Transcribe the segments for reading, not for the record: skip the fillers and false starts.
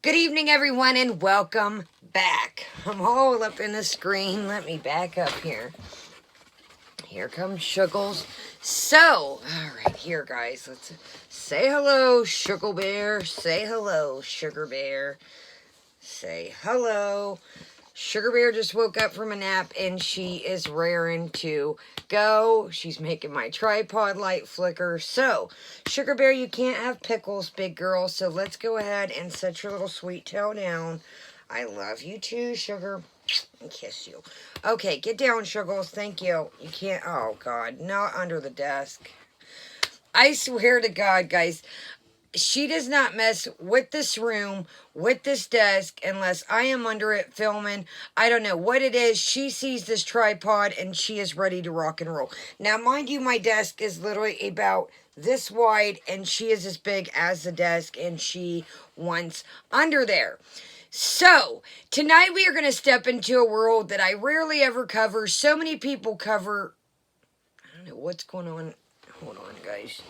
Good evening, everyone, and welcome back. I'm all up in the screen. Let me back up here. Here comes Shuggles. So, alright, here, guys. Let's say hello, Sugar Bear. Say hello, Sugar Bear. Say hello. Sugar Bear just woke up from a nap, and she is raring to go. She's making my tripod light flicker. So, Sugar Bear, you can't have pickles, big girl. So, let's go ahead and set your little sweet tail down. I love you too, Sugar. And kiss you. Okay, get down, Shuggles. Thank you. You can't. Oh, God. Not under the desk. I swear to God, guys. She does not mess with this room, with this desk, unless I am under it filming. I don't know what it is. She sees this tripod and she is ready to rock and roll. Now, mind you, my desk is literally about this wide and she is as big as the desk and she wants under there. So, tonight we are going to step into a world that I rarely ever cover. So many people cover. I don't know what's going on. Hold on, guys.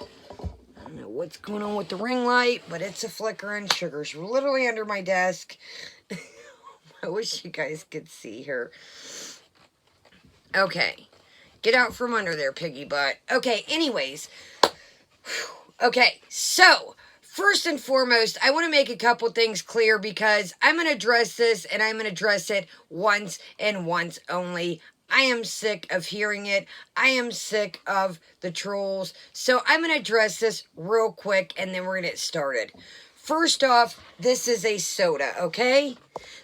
I don't know what's going on with the ring light, but it's a flickering. Sugar's literally under my desk. I wish you guys could see her. Okay. Get out from under there, piggy butt. Okay, anyways. Okay, so, first and foremost, I want to make a couple things clear because I'm going to address this and I'm going to address it once and once only. I am sick of hearing it. I am sick of the trolls. So I'm going to address this real quick and then we're going to get started. First off, this is a soda, okay?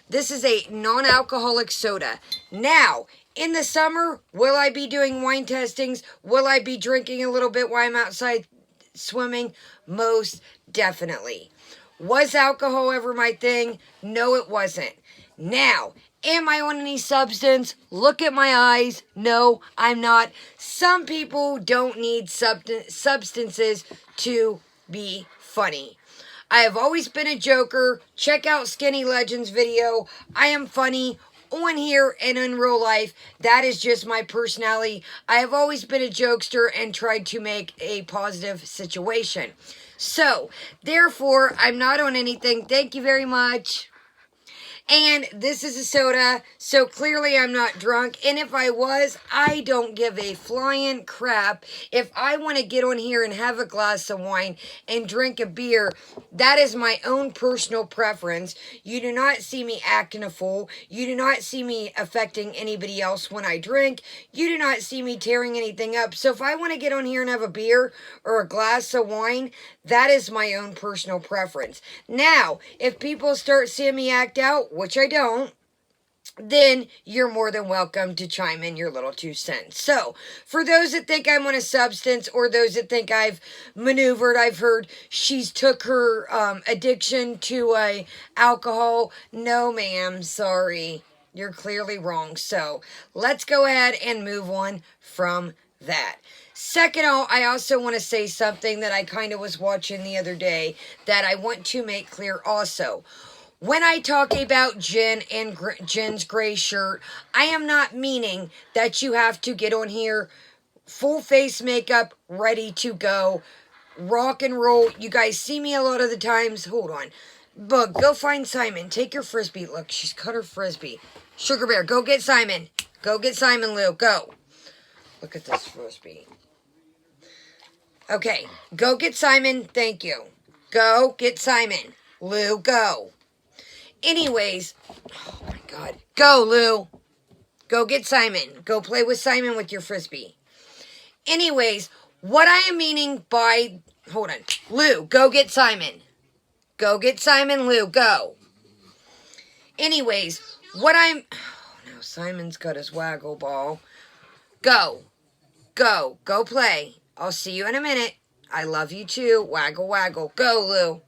This is a non-alcoholic soda. Now, in the summer, will I be doing wine testings? Will I be drinking a little bit while I'm outside swimming? Most definitely. Was alcohol ever my thing? No, it wasn't. Now, am I on any substance? Look at my eyes. No, I'm not. Some people don't need substances to be funny. I have always been a joker. Check out Skinny Legends video. I am funny on here and in real life. That is just my personality. I have always been a jokester and tried to make a positive situation. So, therefore, I'm not on anything. Thank you very much. And this is a soda, so clearly I'm not drunk. And if I was, I don't give a flying crap. If I want to get on here and have a glass of wine and drink a beer, that is my own personal preference. You do not see me acting a fool. You do not see me affecting anybody else when I drink. You do not see me tearing anything up. So if I want to get on here and have a beer or a glass of wine, that is my own personal preference. Now, if people start seeing me act out, which I don't, then you're more than welcome to chime in your little 2 cents. So, for those that think I'm on a substance or those that think I've maneuvered, I've heard she's took her addiction to alcohol. No, ma'am, sorry. You're clearly wrong. So, let's go ahead and move on from that. Second, I also want to say something that I kind of was watching the other day that I want to make clear also. When I talk about Jen and Jen's gray shirt, I am not meaning that you have to get on here, full face makeup, ready to go, rock and roll. You guys see me a lot of the times. Hold on. Bug, go find Simon. Take your Frisbee. Look, she's cut her Frisbee. Sugar Bear, go get Simon. Go get Simon, Lou. Go. Look at this Frisbee. Okay, go get Simon. Thank you. Go get Simon. Lou, go. Anyways, oh my God. Go, Lou. Go get Simon. Go play with Simon with your Frisbee. Anyways, what I am meaning by... Hold on. Lou, go get Simon. Go get Simon, Lou. Go. Anyways, what I'm... Oh, now Simon's got his waggle ball. Go. Go. Go play. I'll see you in a minute. I love you too. Waggle, waggle. Go, Lou.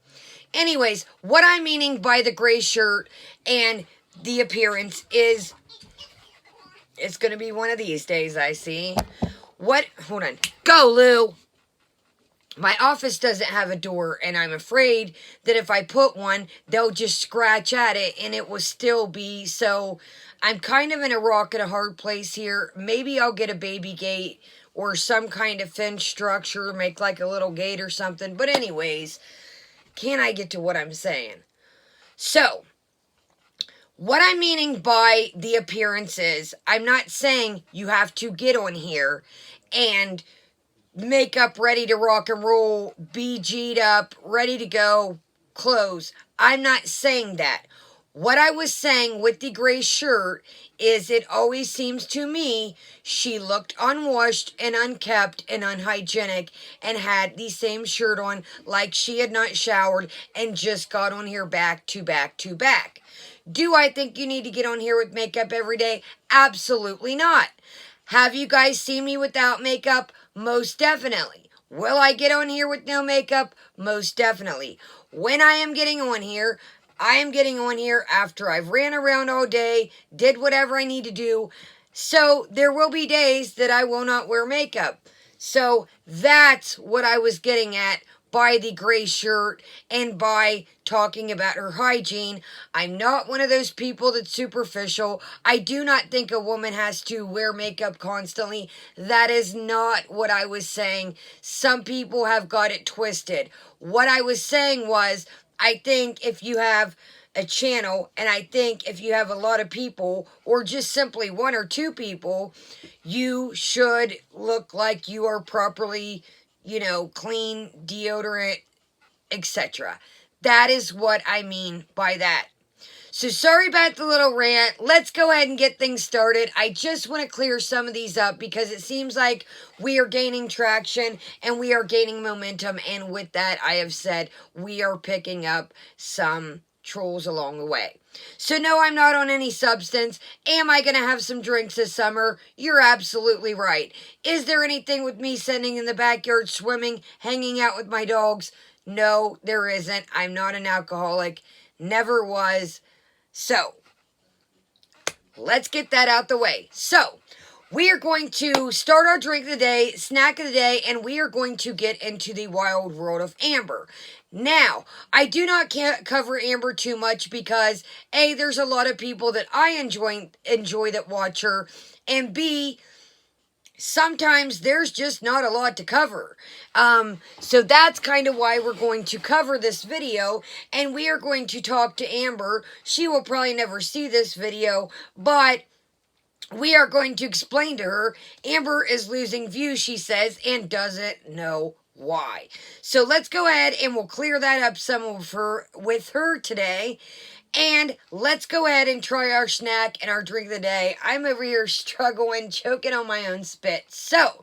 Anyways, what I'm meaning by the gray shirt and the appearance is... It's going to be one of these days, I see. What? Hold on. Go, Lou. My office doesn't have a door, and I'm afraid that if I put one, they'll just scratch at it, and it will still be. So, I'm kind of in a rock and a hard place here. Maybe I'll get a baby gate or some kind of fence structure, make like a little gate or something. But anyways, can I get to what I'm saying? So, what I'm meaning by the appearances, I'm not saying you have to get on here and makeup ready to rock and roll, be G'd up, ready to go, clothes. I'm not saying that. What I was saying with the gray shirt is it always seems to me she looked unwashed and unkept and unhygienic and had the same shirt on like she had not showered and just got on here back to back to back. Do I think you need to get on here with makeup every day? Absolutely not. Have you guys seen me without makeup? Most definitely. Will I get on here with no makeup? Most definitely. When I am getting on here, I am getting on here after I've ran around all day, did whatever I need to do. So there will be days that I will not wear makeup. So that's what I was getting at by the gray shirt and by talking about her hygiene. I'm not one of those people that's superficial. I do not think a woman has to wear makeup constantly. That is not what I was saying. Some people have got it twisted. What I was saying was, I think if you have a channel, and I think if you have a lot of people, or just simply one or two people, you should look like you are properly, clean, deodorant, etc. That is what I mean by that. So sorry about the little rant. Let's go ahead and get things started. I just want to clear some of these up because it seems like we are gaining traction and we are gaining momentum. And with that, I have said we are picking up some trolls along the way. So no, I'm not on any substance. Am I going to have some drinks this summer? You're absolutely right. Is there anything with me sitting in the backyard swimming, hanging out with my dogs? No, there isn't. I'm not an alcoholic. Never was. So, let's get that out the way. So, we are going to start our drink of the day, snack of the day, and we are going to get into the wild world of Amber. Now, I do not cover Amber too much because A, there's a lot of people that I enjoy that watch her, and B, sometimes there's just not a lot to cover. So that's kind of why we're going to cover this video, and we are going to talk to Amber. She will probably never see this video, but we are going to explain to her. Amber is losing views, she says, and doesn't know why. So let's go ahead and we'll clear that up with her today. And let's go ahead and try our snack and our drink of the day. I'm over here struggling, choking on my own spit. So,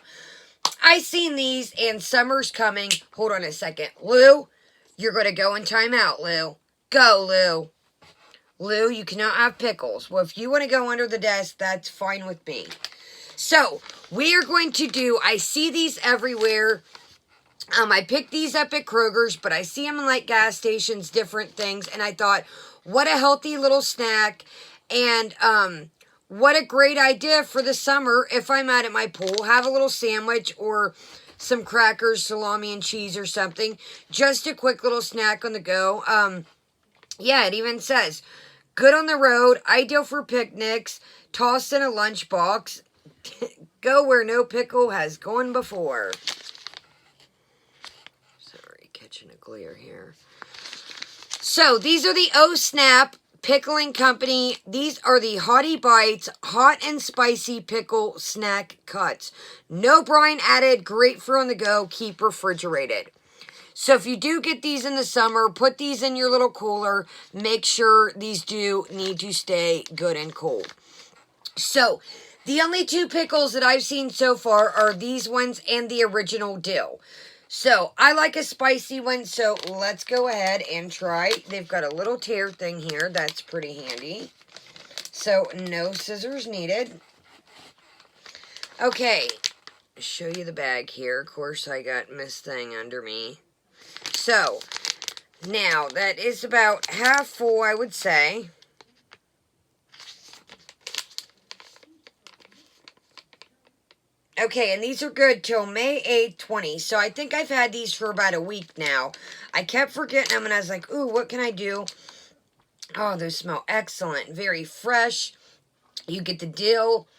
I seen these and summer's coming. Hold on a second. Lou, you're going to go in timeout, Lou. Go, Lou. Lou, you cannot have pickles. Well, if you want to go under the desk, that's fine with me. So, we are going to do, I see these everywhere. I picked these up at Kroger's, but I see them in like gas stations, different things, and I thought, what a healthy little snack, and what a great idea for the summer if I'm out at my pool. Have a little sandwich or some crackers, salami and cheese or something. Just a quick little snack on the go. Yeah, it even says, good on the road, ideal for picnics, tossed in a lunchbox, go where no pickle has gone before. Sorry, catching a glare here. So, these are the Oh Snap Pickling Company. These are the Hottie Bites Hot and Spicy Pickle Snack Cuts. No brine added, great for on the go, keep refrigerated. So, if you do get these in the summer, put these in your little cooler. Make sure these do need to stay good and cold. So, the only two pickles that I've seen so far are these ones and the original dill. So, I like a spicy one, so let's go ahead and try. They've got a little tear thing here. That's pretty handy. So, no scissors needed. Okay, show you the bag here. Of course, I got Miss Thing under me. So, now, that is about half full, I would say. Okay, and these are good till May 8th, 20. So I think I've had these for about a week now. I kept forgetting them, and I was like, ooh, what can I do? Oh, those smell excellent. Very fresh. You get the dill.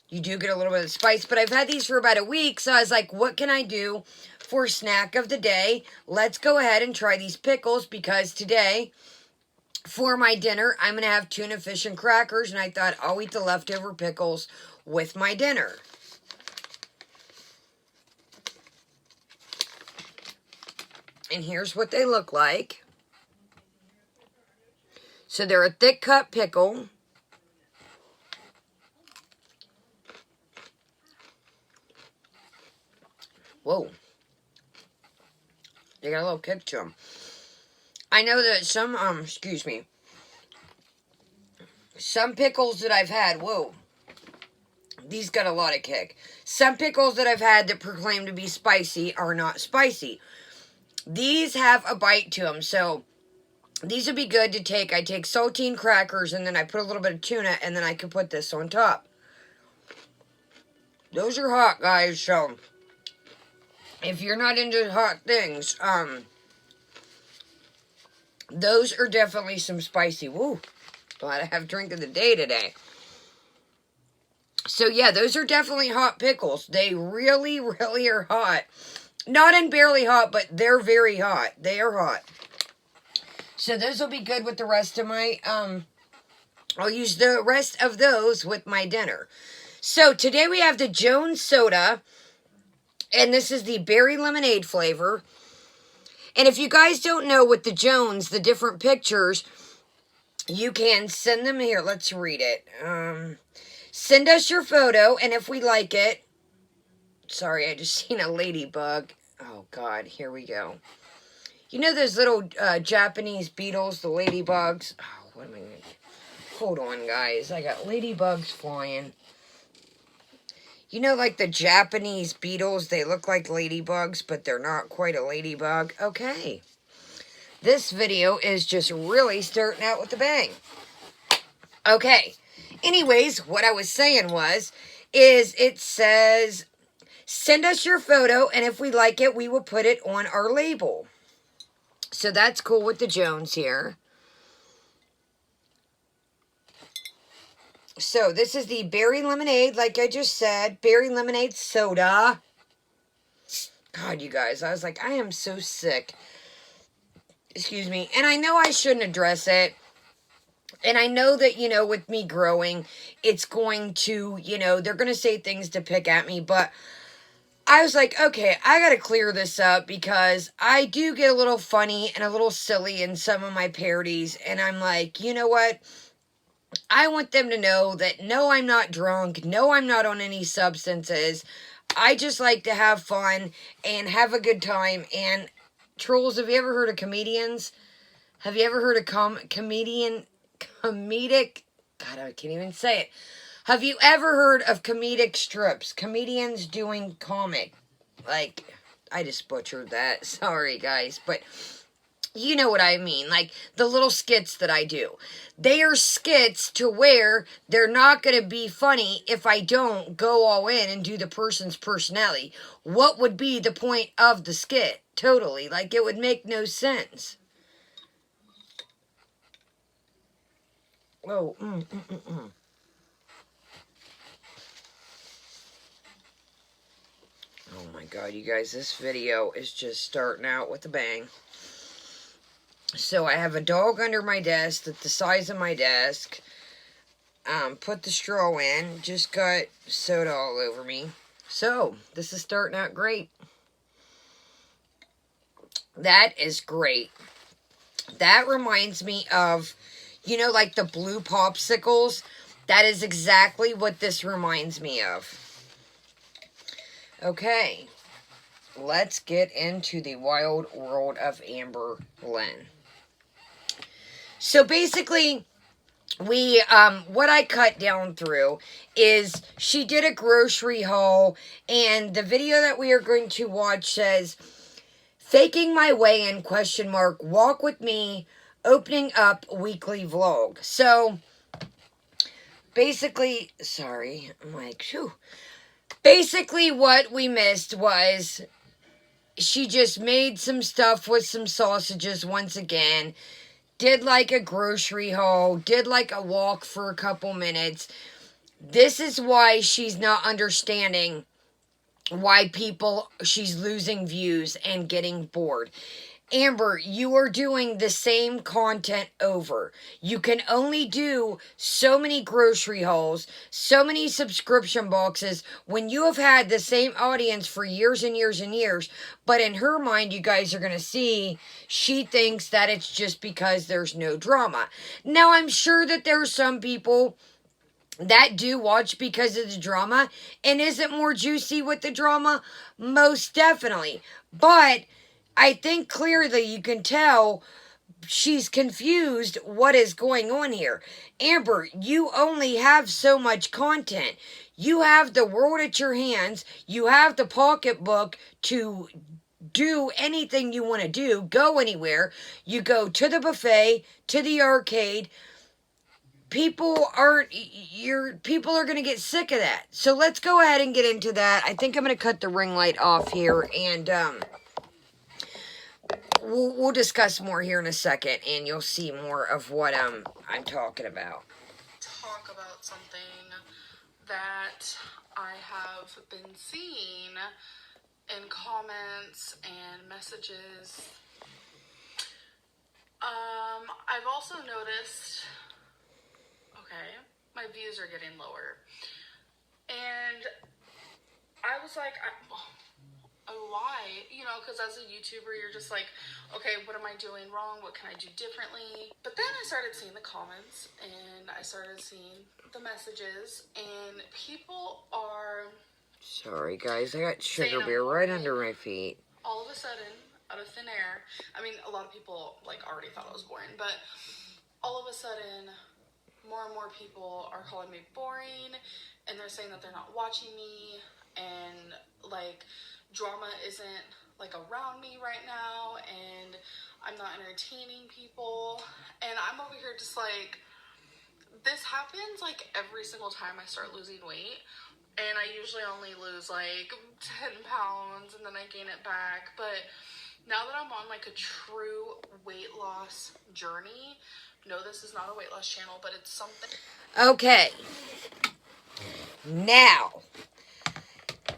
You do get a little bit of spice, but I've had these for about a week, so I was like, what can I do for snack of the day? Let's go ahead and try these pickles, because today for my dinner, I'm going to have tuna fish and crackers, and I thought I'll eat the leftover pickles with my dinner. And here's what they look like. So they're a thick cut pickle. Whoa. They got a little kick to them. I know that some, some pickles that I've had, whoa, these got a lot of kick. Some pickles that I've had that proclaim to be spicy are not spicy. These have a bite to them, so these would be good to take. I take saltine crackers, and then I put a little bit of tuna, and then I can put this on top. Those are hot, guys, so if you're not into hot things, those are definitely some spicy. Woo, glad I have drink of the day today. So yeah, those are definitely hot pickles. They really, really are hot. Not unbearably hot, but they're very hot. They are hot. So those will be good with the rest of my, I'll use the rest of those with my dinner. So today we have the Jones soda, and this is the berry lemonade flavor. And if you guys don't know with the Jones, the different pictures, you can send them here. Let's read it. Send us your photo, and if we like it, sorry, I just seen a ladybug. Oh, God, here we go. You know those little Japanese beetles, the ladybugs? Oh, what am I going to... Hold on, guys. I got ladybugs flying. You know, like the Japanese beetles, they look like ladybugs, but they're not quite a ladybug. Okay. This video is just really starting out with a bang. Okay. Anyways, what I was saying is it says... Send us your photo, and if we like it, we will put it on our label. So that's cool with the Jones here. So this is the berry lemonade, like I just said. Berry lemonade soda. God, you guys, I was like, I am so sick. Excuse me. And I know I shouldn't address it. And I know that, you know, with me growing, it's going to, you know, they're going to say things to pick at me, but... I was like, okay, I gotta clear this up because I do get a little funny and a little silly in some of my parodies, and I'm like, you know what? I want them to know that no, I'm not drunk, no, I'm not on any substances. I just like to have fun and have a good time. And trolls, have you ever heard of comedians? Have you ever heard of comedic? God, I can't even say it. Have you ever heard of comedic strips? Comedians doing comic. Like, I just butchered that. Sorry, guys. But you know what I mean. Like, the little skits that I do. They are skits to where they're not going to be funny if I don't go all in and do the person's personality. What would be the point of the skit? Totally. Like, it would make no sense. Whoa. Oh my God, you guys, this video is just starting out with a bang. So I have a dog under my desk that's the size of my desk. Put the straw in, just got soda all over me. So, this is starting out great. That is great. That reminds me of, you know, like the blue popsicles. That is exactly what this reminds me of. Okay, let's get into the wild world of Amberlynn. So basically, what I cut down through is she did a grocery haul, and the video that we are going to watch says, faking my way in, ? Walk with me, opening up weekly vlog. So, basically, sorry, I'm like, phew. Basically, what we missed was she just made some stuff with some sausages once again, did like a grocery haul, did like a walk for a couple minutes. This is why she's not understanding why she's losing views and getting bored. Amber, you are doing the same content over. You can only do so many grocery hauls, so many subscription boxes when you have had the same audience for years and years and years. But in her mind, you guys are going to see, she thinks that it's just because there's no drama. Now, I'm sure that there are some people that do watch because of the drama. And is it more juicy with the drama? Most definitely. But I think clearly you can tell she's confused what is going on here. Amber, you only have so much content. You have the world at your hands. You have the pocketbook to do anything you want to do. Go anywhere. You go to the buffet, to the arcade. People are going to get sick of that. So let's go ahead and get into that. I think I'm going to cut the ring light off here, and we'll discuss more here in a second, and you'll see more of what I'm talking about. Talk about something that I have been seeing in comments and messages. I've also noticed, okay, my views are getting lower, and I was like, why? You know, because as a YouTuber, you're just like, okay, what am I doing wrong? What can I do differently? But then I started seeing the comments, and I started seeing the messages, and people are... Sorry, guys, I got sugar beer right under my feet. All of a sudden, out of thin air, I mean, a lot of people, like, already thought I was boring, but all of a sudden, more and more people are calling me boring, and they're saying that they're not watching me, and, like, drama isn't, like, around me right now, and I'm not entertaining people, and I'm over here just, like, this happens, like, every single time I start losing weight, and I usually only lose, like, 10 pounds, and then I gain it back, but now that I'm on, like, a true weight loss journey, no, this is not a weight loss channel, but it's something. Okay. Now,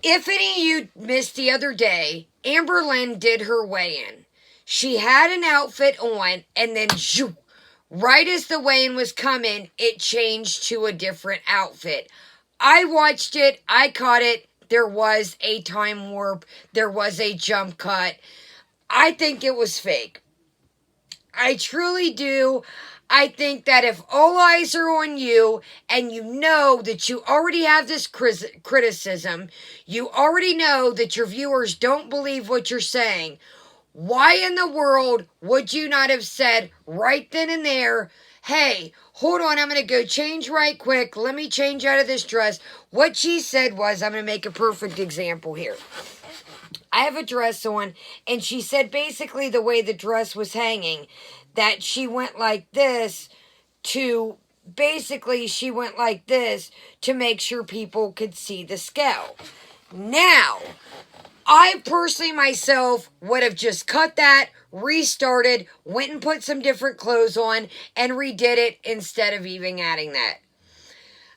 if any of you missed the other day, Amberlynn did her weigh-in. She had an outfit on, and then right as the weigh-in was coming, it changed to a different outfit. I watched it. I caught it. There was a time warp. There was a jump cut. I think it was fake. I truly do. I think that if all eyes are on you and you know that you already have this criticism, you already know that your viewers don't believe what you're saying, why in the world would you not have said right then and there, hey, hold on, I'm going to go change right quick. Let me change out of this dress. What she said was, I'm going to make a perfect example here. I have a dress on, and she said basically the way the dress was hanging, that she went like this to make sure people could see the scale. Now, I personally myself would have just cut that, restarted, went and put some different clothes on, and redid it instead of even adding that.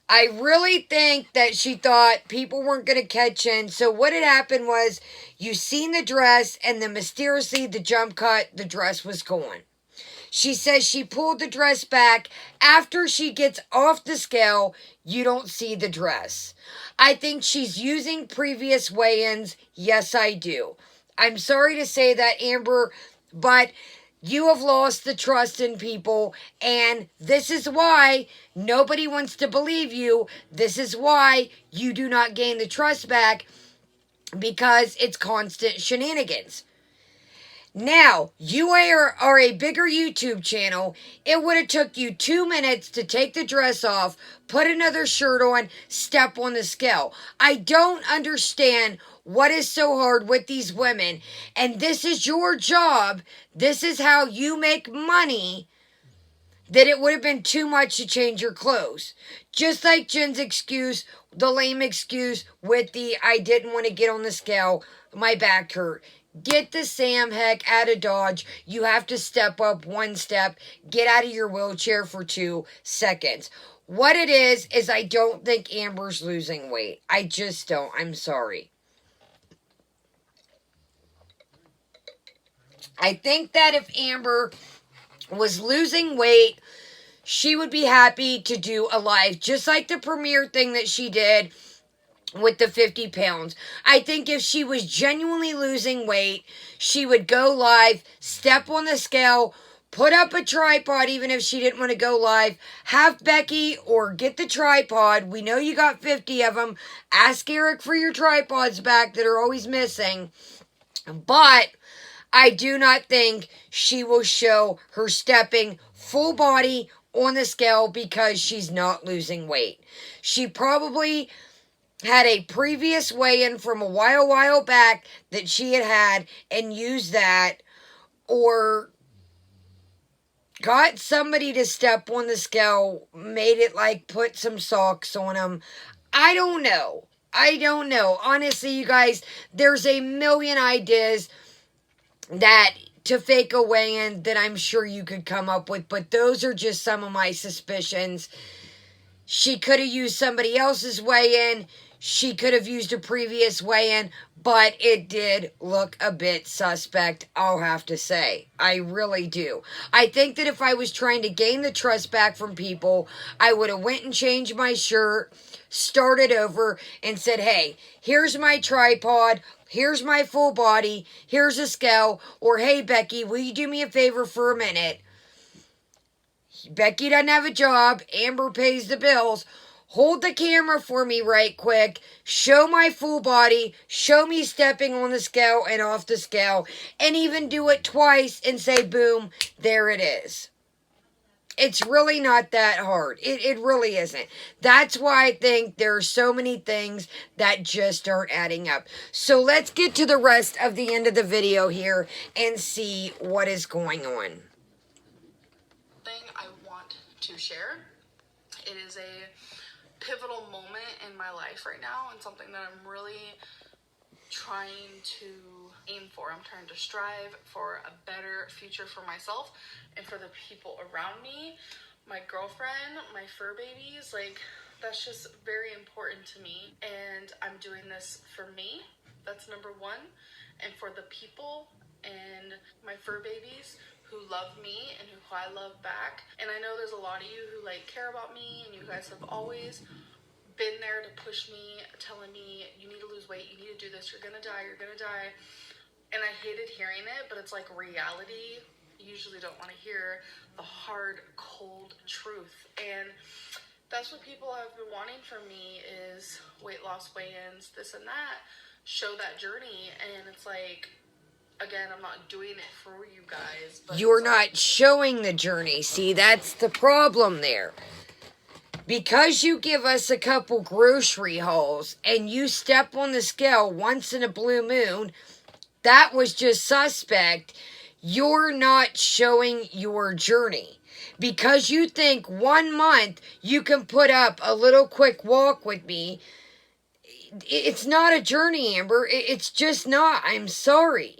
I really think that she thought people weren't going to catch in. So what had happened was, you seen the dress, and then mysteriously the jump cut, the dress was gone. She says she pulled the dress back. After she gets off the scale, you don't see the dress. I think she's using previous weigh-ins. Yes, I do. I'm sorry to say that, Amber, but you have lost the trust in people, and this is why nobody wants to believe you. This is why you do not gain the trust back, because it's constant shenanigans. Now, you are a bigger YouTube channel. It would have took you 2 minutes to take the dress off, put another shirt on, step on the scale. I don't understand what is so hard with these women. And this is your job. This is how you make money. That it would have been too much to change your clothes. Just like Jen's excuse, the lame excuse with the I didn't want to get on the scale, my back hurt. Get the Sam heck out of Dodge. You have to step up one step. Get out of your wheelchair for 2 seconds. What it is I don't think Amber's losing weight. I just don't. I'm sorry. I think that if Amber was losing weight, she would be happy to do a live, just like the premiere thing that she did with the 50 pounds. I think if she was genuinely losing weight, she would go live, step on the scale, put up a tripod, even if she didn't want to go live, have Becky or get the tripod. We know you got 50 of them. Ask Eric for your tripods back that are always missing. But I do not think she will show her stepping full body on the scale because she's not losing weight. She probably had a previous weigh-in from a while back that she had and used that, or got somebody to step on the scale, made it like put some socks on them. I don't know. Honestly, you guys, there's a million ideas that to fake a weigh-in that I'm sure you could come up with, but those are just some of my suspicions. She could have used somebody else's weigh-in. She could have used a previous weigh-in, but it did look a bit suspect, I'll have to say. I really do. I think that if I was trying to gain the trust back from people, I would have went and changed my shirt, started over, and said, hey, here's my tripod, here's my full body, here's a scale, or hey, Becky, will you do me a favor for a minute? Becky doesn't have a job. Amber pays the bills. Hold the camera for me right quick. Show my full body. Show me stepping on the scale and off the scale. And even do it twice and say, boom, there it is. It's really not that hard. It really isn't. That's why I think there are so many things that just aren't adding up. So let's get to the rest of the end of the video here and see what is going on. Thing I want to share. It is a pivotal moment in my life right now and something that I'm really trying to aim for. I'm trying to strive for a better future for myself and for the people around me, my girlfriend, my fur babies. Like, that's just very important to me, and I'm doing this for me. That's number one. And for the people and my fur babies who love me and who I love back. And I know there's a lot of you who like care about me, and you guys have always been there to push me, telling me you need to lose weight, you need to do this, you're gonna die. And I hated hearing it, but it's like reality. You usually don't want to hear the hard, cold truth. And that's what people have been wanting from me is weight loss weigh-ins, this and that, show that journey. And it's like, again, I'm not doing it for you guys. But you're not showing the journey. See, that's the problem there. Because you give us a couple grocery hauls and you step on the scale once in a blue moon, that was just suspect. You're not showing your journey. Because you think 1 month you can put up a little quick walk with me, it's not a journey, Amber. It's just not. I'm sorry.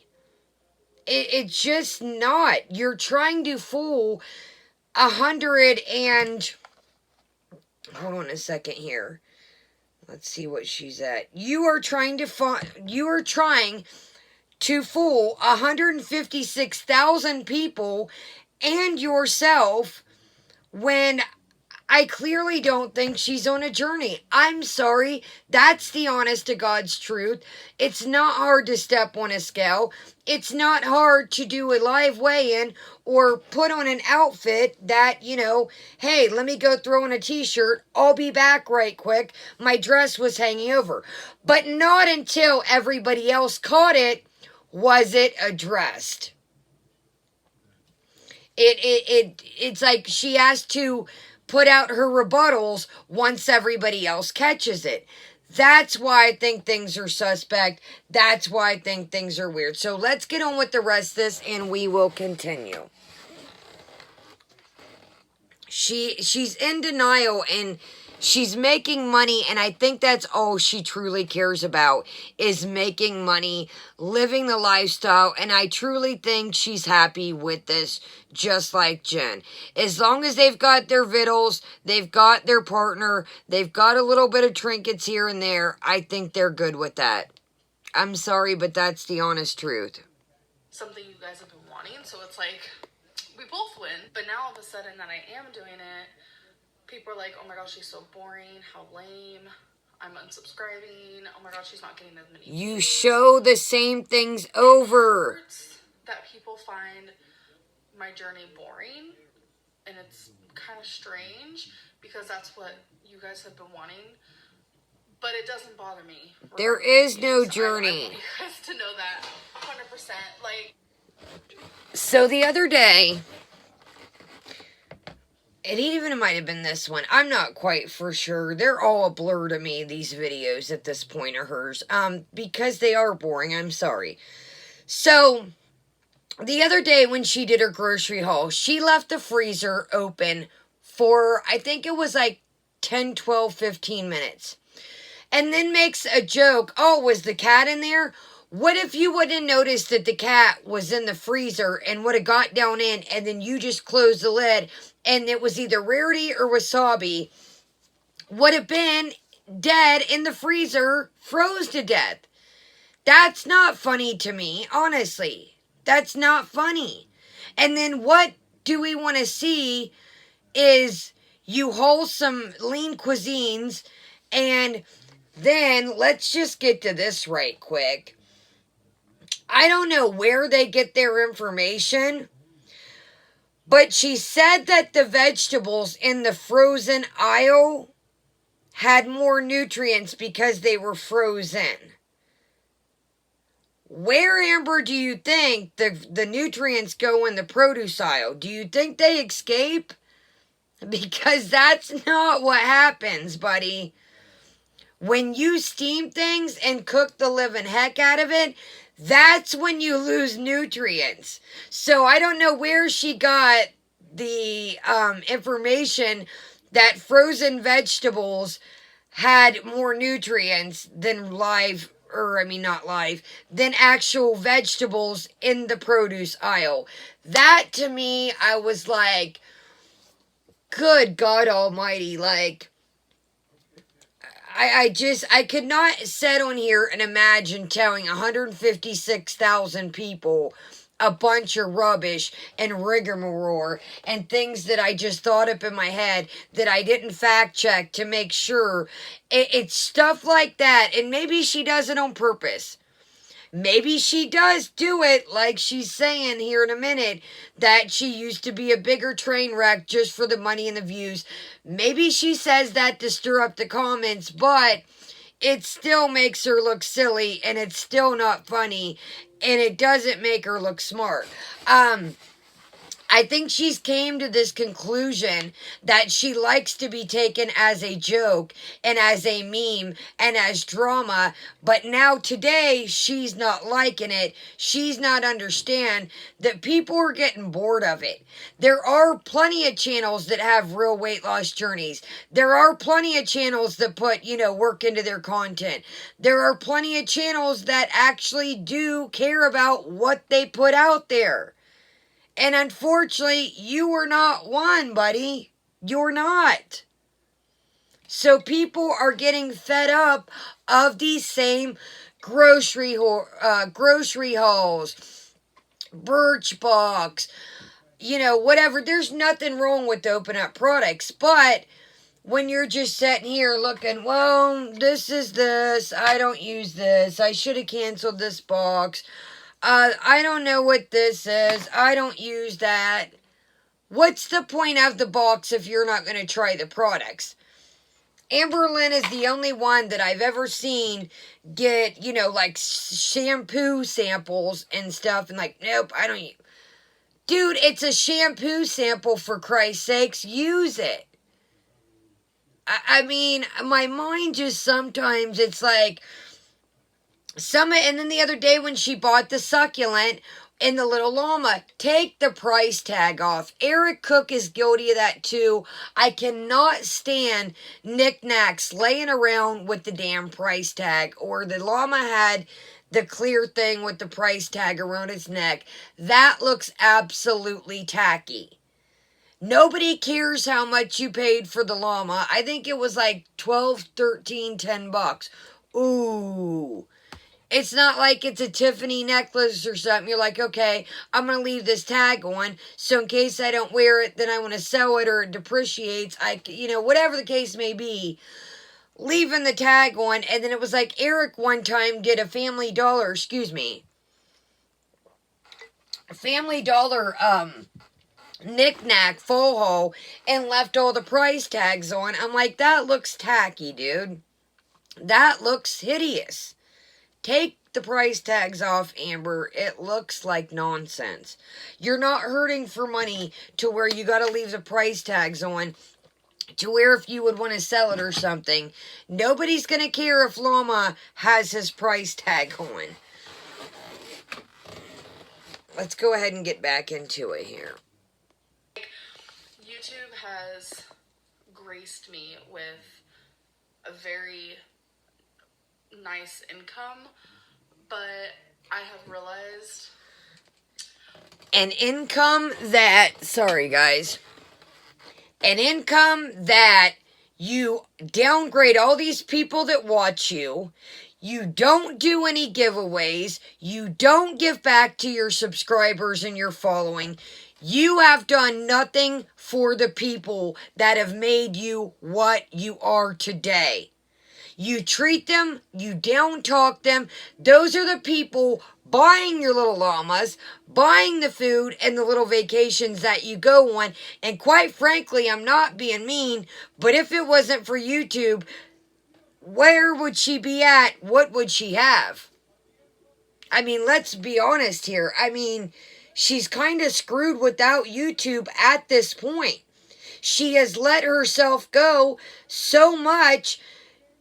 It's just not. You're trying to fool 100 and... Hold on a second here. Let's see what she's at. You are trying to fool 156,000 people and yourself when I clearly don't think she's on a journey. I'm sorry. That's the honest to God's truth. It's not hard to step on a scale. It's not hard to do a live weigh-in or put on an outfit that, hey, let me go throw on a t-shirt. I'll be back right quick. My dress was hanging over. But not until everybody else caught it was it addressed. It's like she has to put out her rebuttals once everybody else catches it. That's why I think things are suspect. That's why I think things are weird. So let's get on with the rest of this and we will continue. She's in denial and she's making money, and I think that's all she truly cares about is making money, living the lifestyle, and I truly think she's happy with this, just like Jen. As long as they've got their vittles, they've got their partner, they've got a little bit of trinkets here and there, I think they're good with that. I'm sorry, but that's the honest truth. something you guys have been wanting. So it's like, we both win. But now all of a sudden that I am doing it, people are like, oh my gosh, she's so boring, how lame, I'm unsubscribing, oh my gosh, she's not getting as many You views. show the same things over. It hurts that people find my journey boring, and it's kind of strange because that's what you guys have been wanting, but it doesn't bother me. There is no I journey. want you guys to know that 100%. Like, so the other day, it even might have been this one. I'm not quite for sure. They're all a blur to me, these videos at this point of hers. Because they are boring. I'm sorry. So, the other day when she did her grocery haul, she left the freezer open for, I think it was like 10, 12, 15 minutes. And then makes a joke, oh, was the cat in there? What if you wouldn't notice that the cat was in the freezer and would have got down in and then you just closed the lid and it was either Rarity or Wasabi would have been dead in the freezer, froze to death. That's not funny to me, honestly. That's not funny. And then what do we want to see is you wholesome lean cuisines, and then let's just get to this right quick. I don't know where they get their information, but she said that the vegetables in the frozen aisle had more nutrients because they were frozen. Where, Amber, do you think the nutrients go in the produce aisle? Do you think they escape? Because that's not what happens, buddy. When you steam things and cook the living heck out of it, that's when you lose nutrients. So I don't know where she got the information that frozen vegetables had more nutrients than than actual vegetables in the produce aisle. That to me, I was like, good God almighty, like, I could not sit on here and imagine telling 156,000 people a bunch of rubbish and rigmarole and things that I just thought up in my head that I didn't fact check to make sure. It's stuff like that, and maybe she does it on purpose. Maybe she does do it like she's saying here in a minute that she used to be a bigger train wreck just for the money and the views. Maybe she says that to stir up the comments, but it still makes her look silly and it's still not funny and it doesn't make her look smart. I think she's came to this conclusion that she likes to be taken as a joke and as a meme and as drama, but now today she's not liking it. She's not understand that people are getting bored of it. There are plenty of channels that have real weight loss journeys. There are plenty of channels that put, work into their content. There are plenty of channels that actually do care about what they put out there. And unfortunately, you are not one, buddy. You're not. So people are getting fed up of these same grocery hauls, Birchbox, whatever. There's nothing wrong with open up products, but when you're just sitting here looking, well, this is this, I don't use this, I should have canceled this box. I don't know what this is. I don't use that. What's the point of the box if you're not going to try the products? Amberlynn is the only one that I've ever seen get, like shampoo samples and stuff. And like, nope, I don't use. Dude, it's a shampoo sample, for Christ's sakes. Use it. I mean, my mind just sometimes, it's like, and then the other day when she bought the succulent in the little llama, take the price tag off. Eric Cook is guilty of that too. I cannot stand knickknacks laying around with the damn price tag, or the llama had the clear thing with the price tag around its neck. That looks absolutely tacky. Nobody cares how much you paid for the llama. I think it was like $12, $13, $10. Ooh. It's not like it's a Tiffany necklace or something. You're like, okay, I'm going to leave this tag on, so in case I don't wear it, then I want to sell it or it depreciates. Whatever the case may be, leaving the tag on. And then it was like Eric one time did a Family Dollar knick-knack full haul and left all the price tags on. I'm like, that looks tacky, dude. That looks hideous. Take the price tags off, Amber. It looks like nonsense. You're not hurting for money to where you got to leave the price tags on, to where if you would want to sell it or something, nobody's going to care if Llama has his price tag on. Let's go ahead and get back into it here. YouTube has graced me with a very nice income, but I have realized an income that you downgrade all these people that watch you. You don't do any giveaways. You don't give back to your subscribers and your following. You have done nothing for the people that have made you what you are today. You treat them, you down talk them. Those are the people buying your little llamas, buying the food and the little vacations that you go on. And quite frankly, I'm not being mean, but if it wasn't for YouTube, where would she be at? What would she have? I mean, let's be honest here. I mean, she's kind of screwed without YouTube at this point. She has let herself go so much.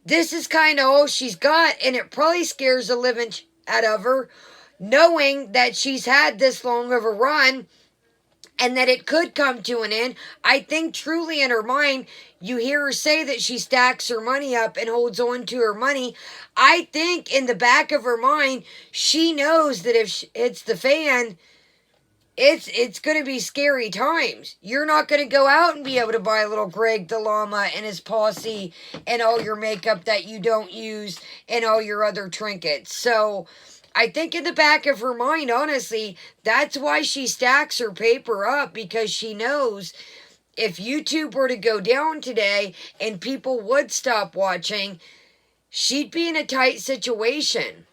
This is kind of all she's got, and it probably scares the living out of her, knowing that she's had this long of a run and that it could come to an end. I think truly in her mind, you hear her say that she stacks her money up and holds on to her money. I think in the back of her mind, she knows that if it's the fan, it's going to be scary times. You're not going to go out and be able to buy little Greg the llama and his posse and all your makeup that you don't use and all your other trinkets. So I think in the back of her mind, honestly, that's why she stacks her paper up, because she knows if YouTube were to go down today and people would stop watching, she'd be in a tight situation.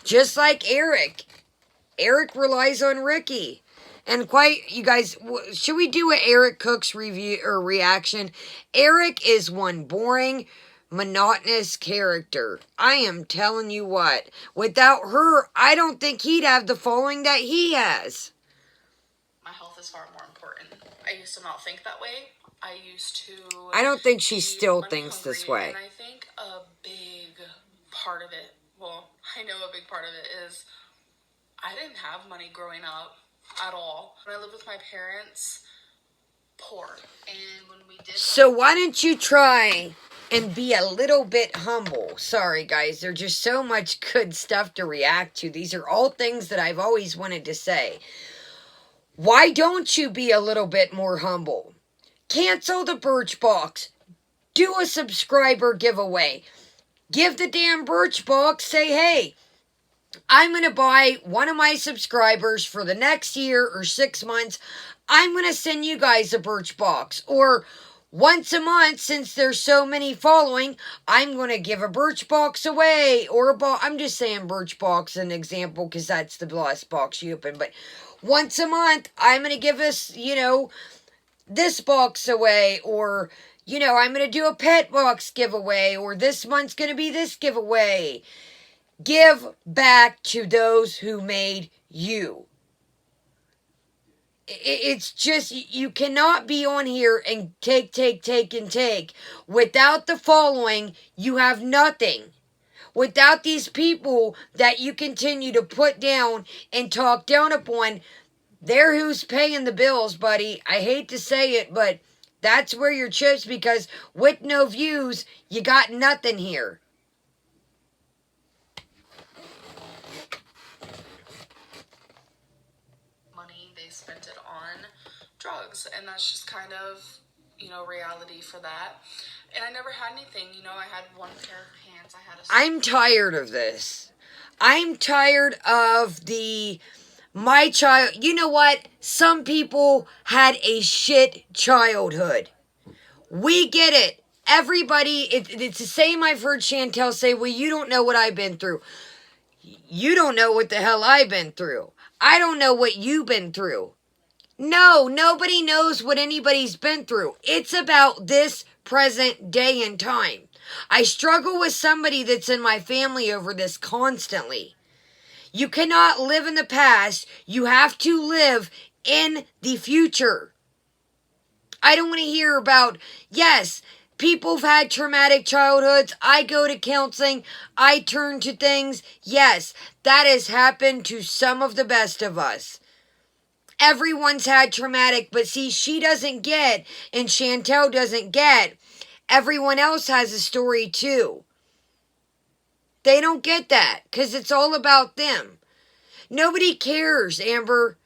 Just like Eric. Eric relies on Ricky. And you guys, should we do an Eric Cook's review or reaction? Eric is one boring, monotonous character. I am telling you what. Without her, I don't think he'd have the following that he has. My health is far more important. I used to not think that way. I don't think she still thinks this way. And I think a big part of it, I know a big part of it is I didn't have money growing up at all. When I lived with my parents, poor. And when we did... So why don't you try and be a little bit humble? Sorry, guys. There's just so much good stuff to react to. These are all things that I've always wanted to say. Why don't you be a little bit more humble? Cancel the Birchbox. Do a subscriber giveaway. Give the damn Birchbox. Say, hey, I'm going to buy one of my subscribers for the next year or 6 months. I'm going to send you guys a Birchbox. Or once a month, since there's so many following, I'm going to give a Birchbox away. Or I'm just saying Birchbox an example because that's the last box you open. But once a month, I'm going to give us, this box away. Or, I'm going to do a pet box giveaway. Or this month's going to be this giveaway. Give back to those who made you. It's just, you cannot be on here and take. Without the following, you have nothing. Without these people that you continue to put down and talk down upon, they're who's paying the bills, buddy. I hate to say it, but that's where your chips, because with no views, you got nothing here. Spent it on drugs, and that's just kind of reality for that. And I never had anything. I had one pair of pants, I had I'm tired of this. I'm tired of my child. You know what? Some people had a shit childhood. We get it. Everybody, it's the same I've heard Chantel say, well, you don't know what I've been through. You don't know what the hell I've been through. I don't know what you've been through. No, nobody knows what anybody's been through. It's about this present day and time. I struggle with somebody that's in my family over this constantly. You cannot live in the past. You have to live in the future. I don't want to hear about, yes, people have had traumatic childhoods. I go to counseling. I turn to things. Yes, that has happened to some of the best of us. Everyone's had traumatic, but see, she doesn't get, and Chantel doesn't get, everyone else has a story too. They don't get that, because it's all about them. Nobody cares, Amber.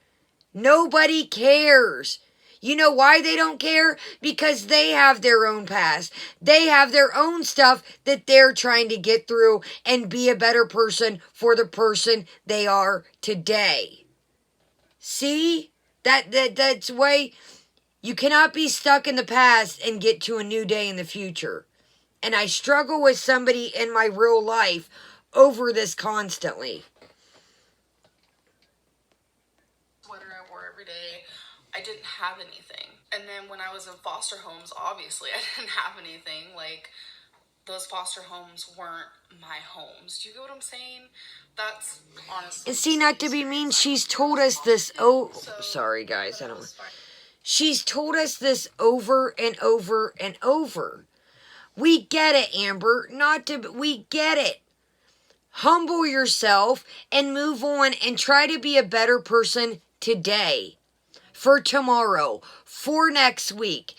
Nobody cares. You know why they don't care? Because they have their own past. They have their own stuff that they're trying to get through and be a better person for the person they are today. See? That's why you cannot be stuck in the past and get to a new day in the future. And I struggle with somebody in my real life over this constantly. Sweater I wore every day. I didn't have anything. And then when I was in foster homes, obviously I didn't have anything. Like, those foster homes weren't my homes. Do you get what I'm saying? That's honestly. And see, not to be mean, she's told us this. Sorry guys, I don't. She's told us this over and over and over. We get it, Amber. We get it. Humble yourself and move on and try to be a better person today, for tomorrow, for next week.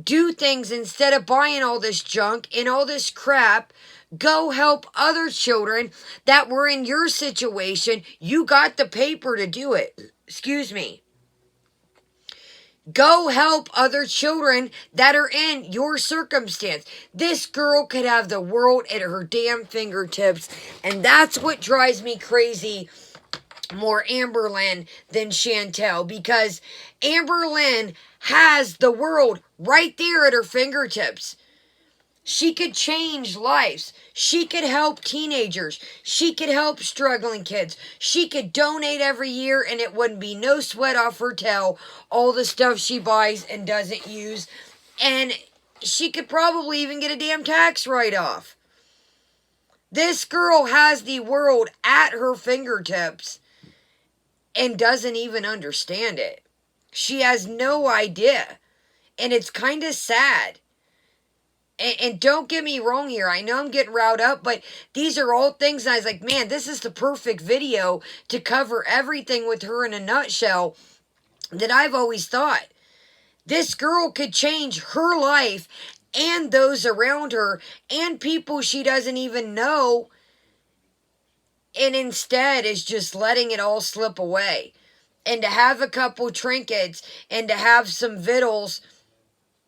Do things instead of buying all this junk and all this crap. Go help other children that were in your situation. You got the paper to do it. Excuse me. Go help other children that are in your circumstance. This girl could have the world at her damn fingertips. And that's what drives me crazy more Amberlynn than Chantel, because Amberlynn has the world right there at her fingertips. She could change lives. She could help teenagers. She could help struggling kids. She could donate every year and it wouldn't be no sweat off her tail, all the stuff she buys and doesn't use. And she could probably even get a damn tax write-off. This girl has the world at her fingertips and doesn't even understand it. She has no idea. And it's kind of sad. And don't get me wrong here. I know I'm getting riled up, but these are all things. And I was like, man, this is the perfect video to cover everything with her in a nutshell that I've always thought. This girl could change her life and those around her and people she doesn't even know, and instead is just letting it all slip away. And to have a couple trinkets and to have some vittles,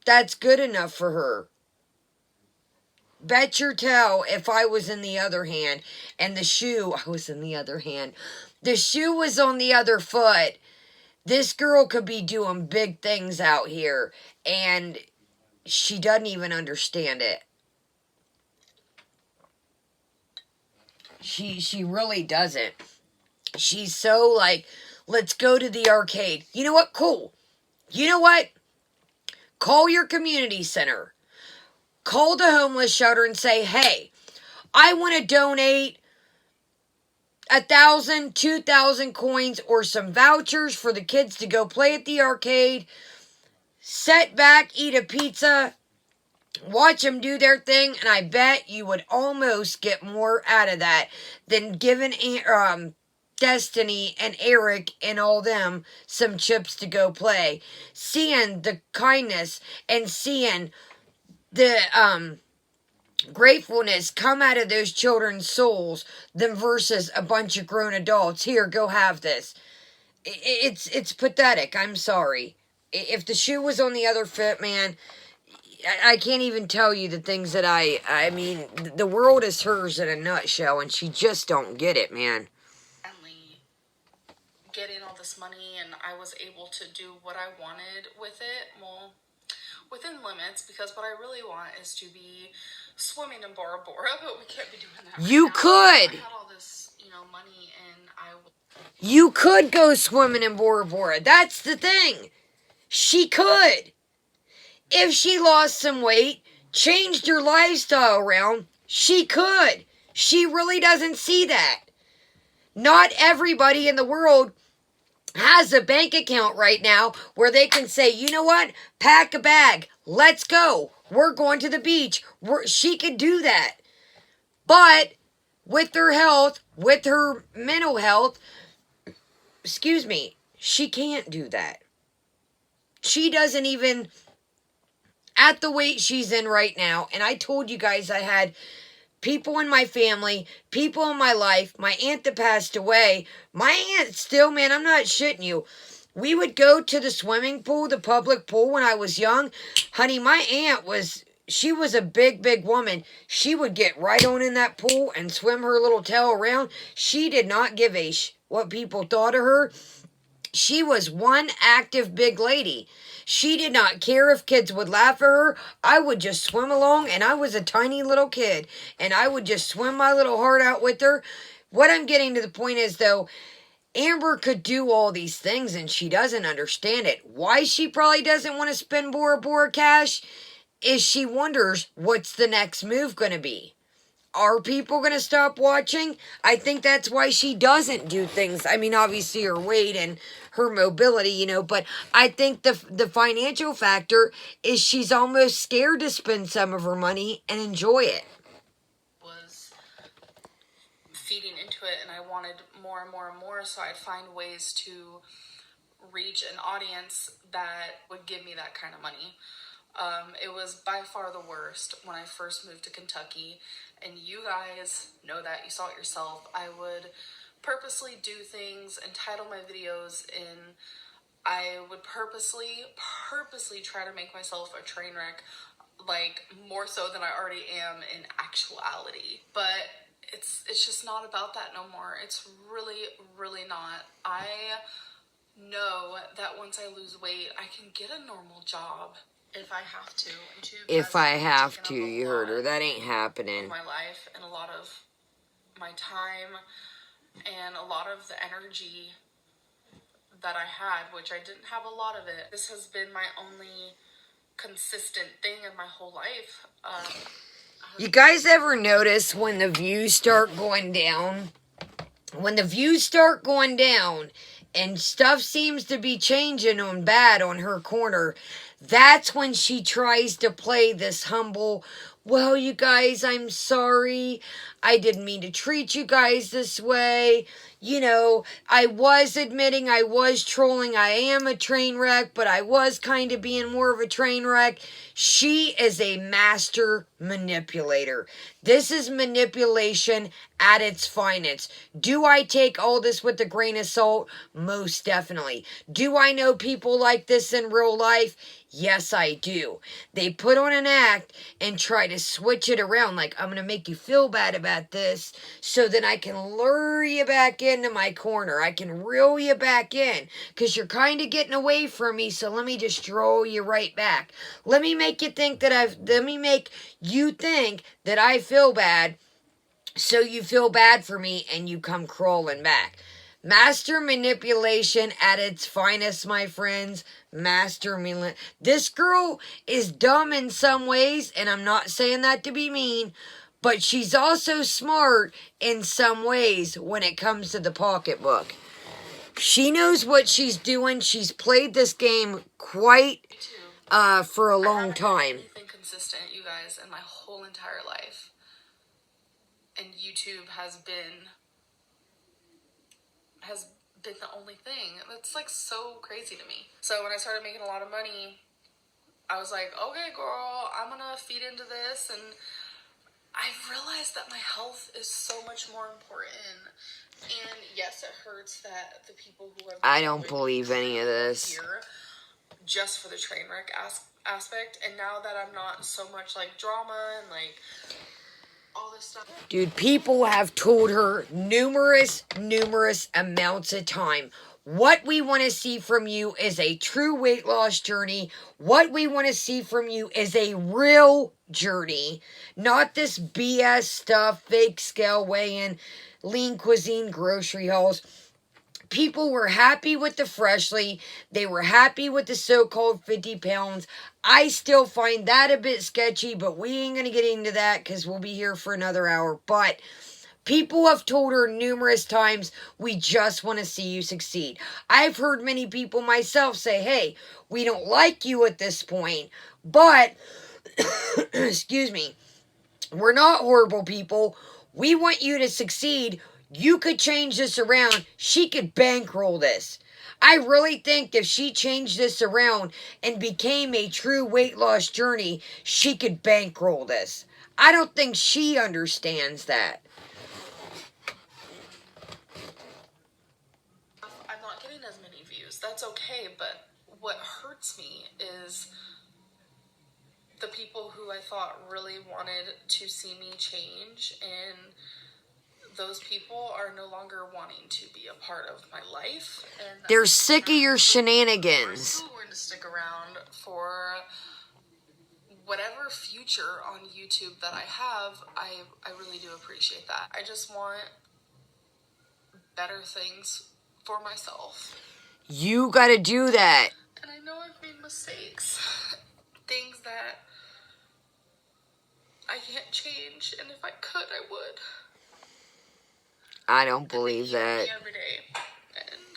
that's good enough for her. Bet your tail if I was in the other hand and the shoe, I was in the other hand, the shoe was on the other foot, this girl could be doing big things out here and she doesn't even understand it. She really doesn't. She's so like, let's go to the arcade. You know what? Cool. You know what? Call your community center. Call the homeless shelter and say, hey, I want to donate 1,000, 2,000 coins or some vouchers for the kids to go play at the arcade. Sit back, eat a pizza, watch them do their thing, and I bet you would almost get more out of that than giving Destiny and Eric and all them some chips to go play. Seeing the kindness and seeing the gratefulness come out of those children's souls than versus a bunch of grown adults. Here, go have this. It's pathetic. I'm sorry. If the shoe was on the other foot, man, I can't even tell you the things that I mean, the world is hers in a nutshell, and she just don't get it, man. Getting all this money, and I was able to do what I wanted with it. Well, within limits, because what I really want is to be swimming in Bora Bora, but we can't be doing that right You now. could. I had all this, money, and You could go swimming in Bora Bora. That's the thing. She could. If she lost some weight, changed her lifestyle around, she could. She really doesn't see that. Not everybody in the world has a bank account right now where they can say, you know what? Pack a bag. Let's go. We're going to the beach. She could do that. But with her health, with her mental health, she can't do that. She doesn't even, at the weight she's in right now, and I told you guys I had people in my family, people in my life, my aunt that passed away, my aunt still, man, I'm not shitting you. We would go to the swimming pool, the public pool when I was young. Honey, my aunt she was a big, big woman. She would get right on in that pool and swim her little tail around. She did not give a what people thought of her. She was one active big lady. She did not care if kids would laugh at her. I would just swim along, and I was a tiny little kid, and I would just swim my little heart out with her. What I'm getting to the point is, though, Amber could do all these things, and she doesn't understand it. Why she probably doesn't want to spend Bora Bora cash is she wonders what's the next move going to be. Are people going to stop watching? I think that's why she doesn't do things. I mean, obviously her weight and her mobility, but I think the financial factor is she's almost scared to spend some of her money and enjoy it. Was feeding into it, and I wanted more and more and more, so I'd find ways to reach an audience that would give me that kind of money. It was by far the worst when I first moved to Kentucky, and you guys know that, you saw it yourself. I would purposely do things and title my videos in, I would purposely try to make myself a train wreck, like more so than I already am in actuality. But it's just not about that no more. It's really, really not. I know that once I lose weight, I can get a normal job. If I have to. If I have to, you heard her. That ain't happening. My life and a lot of my time and a lot of the energy that I had, which I didn't have a lot of it. This has been my only consistent thing in my whole life. You guys ever notice when the views start going down? When the views start going down and stuff seems to be changing on bad on her corner, that's when she tries to play this humble, well, you guys, I'm sorry. I didn't mean to treat you guys this way. I was admitting I was trolling. I am a train wreck, but I was kind of being more of a train wreck. She is a master manipulator. This is manipulation at its finest. Do I take all this with a grain of salt? Most definitely. Do I know people like this in real life? Yes, I do. They put on an act and try to switch it around, like, I'm going to make you feel bad about this so then I can lure you back into my corner. I can reel you back in because you're kind of getting away from me, so let me just draw you right back. Let me make you think that I feel bad, so you feel bad for me and you come crawling back. Master manipulation at its finest, my friends. This girl is dumb in some ways, and I'm not saying that to be mean, but she's also smart in some ways when it comes to the pocketbook. She knows what she's doing. She's played this game quite for a long time. I haven't been consistent, you guys, in my whole entire life. And YouTube has been the only thing. It's like so crazy to me. So when I started making a lot of money, I was like, okay, girl, I'm gonna feed into this. And I realized that my health is so much more important. And yes, it hurts that the people who have I don't believe any of this. Here just for the train wreck aspect, and now that I'm not so much like drama and like all this stuff. Dude, people have told her numerous amounts of time. What we want to see from you is a true weight loss journey. What we want to see from you is a real journey. Not this BS stuff, fake scale weigh-in, lean cuisine, grocery hauls. People were happy with the Freshly. They were happy with the so-called 50 pounds. I still find that a bit sketchy, but we ain't going to get into that because we'll be here for another hour. But people have told her numerous times, we just want to see you succeed. I've heard many people myself say, hey, we don't like you at this point, but, excuse me, we're not horrible people. We want you to succeed. You could change this around. She could bankroll this. I really think if she changed this around and became a true weight loss journey, she could bankroll this. I don't think she understands that. I'm not getting as many views. That's okay, but what hurts me is the people who I thought really wanted to see me change, and those people are no longer wanting to be a part of my life. And they're sick of your I'm shenanigans. still going to stick around for whatever future on YouTube that I have. I really do appreciate that. I just want better things for myself. You gotta do that. And I know I've made mistakes. Things that I can't change, and if I could, I would. I don't believe that. Every day, and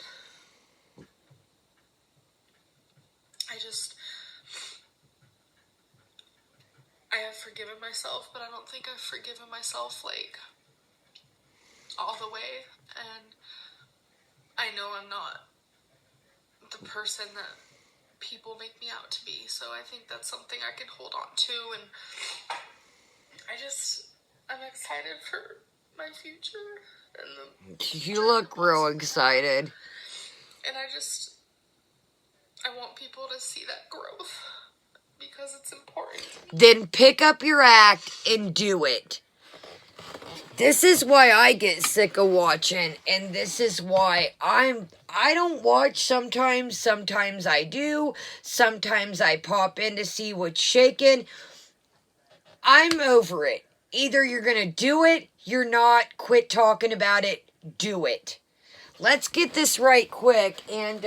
I have forgiven myself, but I don't think I've forgiven myself like all the way, and I know I'm not the person that people make me out to be, so I think that's something I can hold on to, and I'm excited for my future. And you look real excited. And I want people to see that growth because it's important. Then pick up your act and do it. This is why I get sick of watching, and this is why I don't watch sometimes. Sometimes I do. Sometimes I pop in to see what's shaking. I'm over it. Either you're going to do it, you're not. Quit talking about it. Do it. Let's get this right quick. And,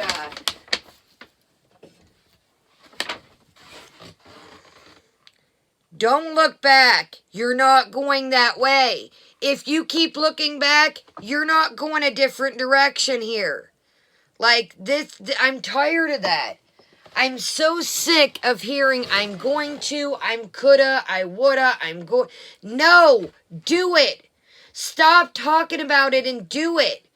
don't look back. You're not going that way. If you keep looking back, you're not going a different direction here. Like this, I'm tired of that. I'm so sick of hearing I'm going to, I'm coulda, I woulda, I'm going. No, do it. Stop talking about it and do it.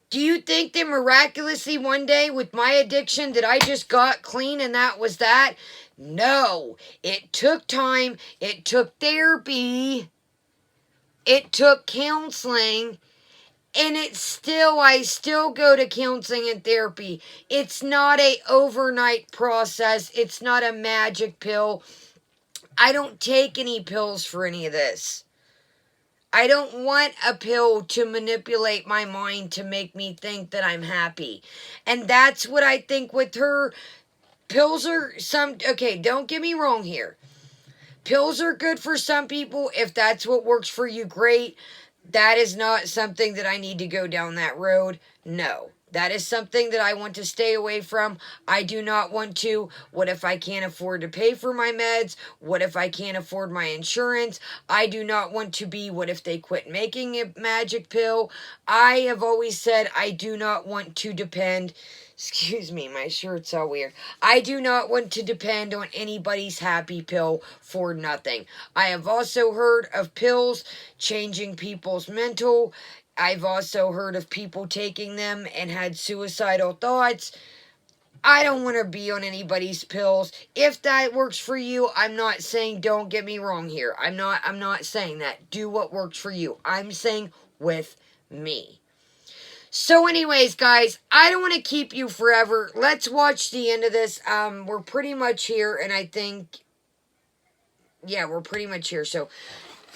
Do you think that miraculously one day with my addiction that I just got clean and that was that? No. It took time. It took therapy. It took counseling. And I still go to counseling and therapy. It's not a overnight process. It's not a magic pill. I don't take any pills for any of this. I don't want a pill to manipulate my mind to make me think that I'm happy. And that's what I think with her. Pills are okay, don't get me wrong here. Pills are good for some people. If that's what works for you, great. That is not something that I need to go down that road. No. That is something that I want to stay away from. I do not want to. What if I can't afford to pay for my meds? What if I can't afford my insurance? I do not want to be, what if they quit making a magic pill? I have always said I do not want to depend. Excuse me, my shirt's all weird. I do not want to depend on anybody's happy pill for nothing. I have also heard of pills changing people's mental. I've also heard of people taking them and had suicidal thoughts. I don't want to be on anybody's pills. If that works for you, I'm not saying, don't get me wrong here. I'm not saying that. Do what works for you. I'm saying with me. So anyways, guys, I don't want to keep you forever. Let's watch the end of this. We're pretty much here, and I think, yeah, we're pretty much here. So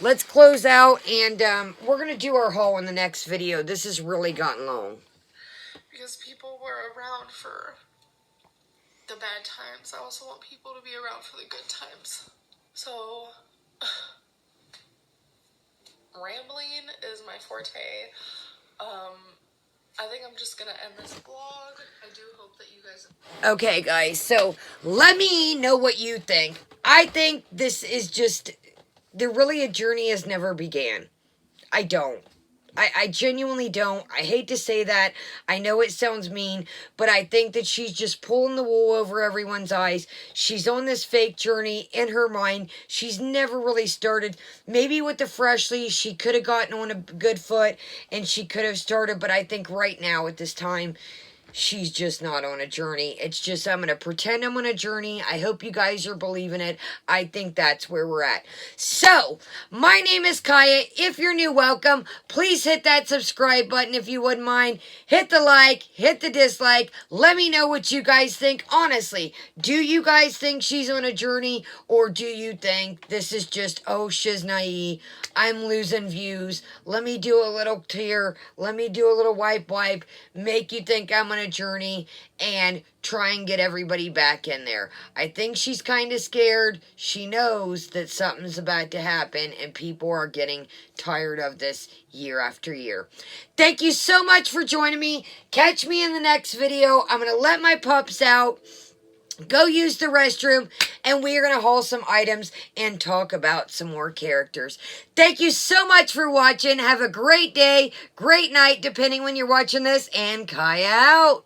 let's close out, and we're going to do our haul in the next video. This has really gotten long. Because people were around for the bad times. I also want people to be around for the good times. So, rambling is my forte. I think I'm just gonna end this vlog. I do hope that you guys... Okay, guys, so let me know what you think. I think this is just... really a journey has never began. I don't. I genuinely don't. I hate to say that. I know it sounds mean, but I think that she's just pulling the wool over everyone's eyes. She's on this fake journey in her mind. She's never really started. Maybe with the Freshly, she could have gotten on a good foot and she could have started, but I think right now at this time, she's just not on a journey. It's just, I'm going to pretend I'm on a journey. I hope you guys are believing it. I think that's where we're at. So, my name is Kaya. If you're new, welcome. Please hit that subscribe button if you wouldn't mind. Hit the like, hit the dislike. Let me know what you guys think. Honestly, do you guys think she's on a journey? Or do you think this is just, oh, she's naive. I'm losing views. Let me do a little tear. Let me do a little wipe. Make you think I'm on a journey and try and get everybody back in there. I think she's kind of scared. She knows that something's about to happen and people are getting tired of this year after year. Thank you so much for joining me. Catch me in the next video. I'm going to let my pups out, go use the restroom, and we are going to haul some items and talk about some more characters. Thank you so much for watching. Have a great day, great night, depending when you're watching this, and Kaya out.